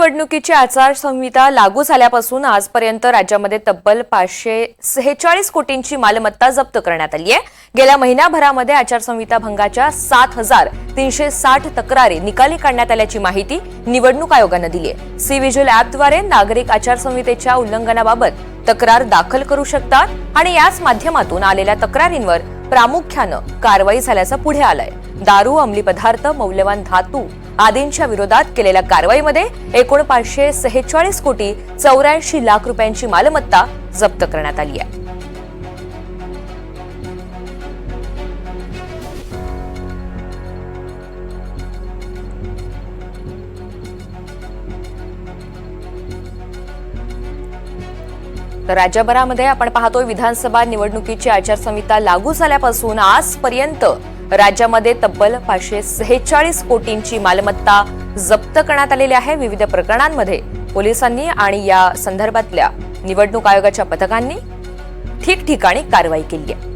निवडणुकीची आचारसंहिता लागू झाल्यापासून आजपर्यंत राज्यामध्ये तब्बल 546 कोटींची मालमत्ता जप्त करण्यात आली आहे। गेल्या महिन्याभरामध्ये आचारसंहिता भंगाच्या 7360 तक्रारी निकाली काढण्यात आल्याची माहिती निवडणूक आयोगाने दिली आहे। सी विजिल ॲपद्वारे नागरिक आचारसंहितेच्या उल्लंघनाबाबत तक्रार दाखल करू शकतात आणि याच माध्यमातून आलेल्या तक्रारींवर प्रामुख्याने कारवाई झाल्याचं पुढे आलंय। दारू, अंमली पदार्थ, मौल्यवान धातू आदींच्या विरोधात केलेल्या कारवाईमध्ये एकूण 546 कोटी 84 लाख रुपयांची मालमत्ता जप्त करण्यात आली आहे। तर राज्यभरामध्ये आपण पाहतोय विधानसभा निवडणुकीची आचारसंहिता लागू झाल्यापासून आजपर्यंत राज्यामध्ये तब्बल 546 कोटींची मालमत्ता जप्त करण्यात आलेली आहे। विविध प्रकरणांमध्ये पोलिसांनी आणि या संदर्भातल्या निवडणूक आयोगाच्या पथकांनी ठिकठिकाणी कारवाई केली आहे।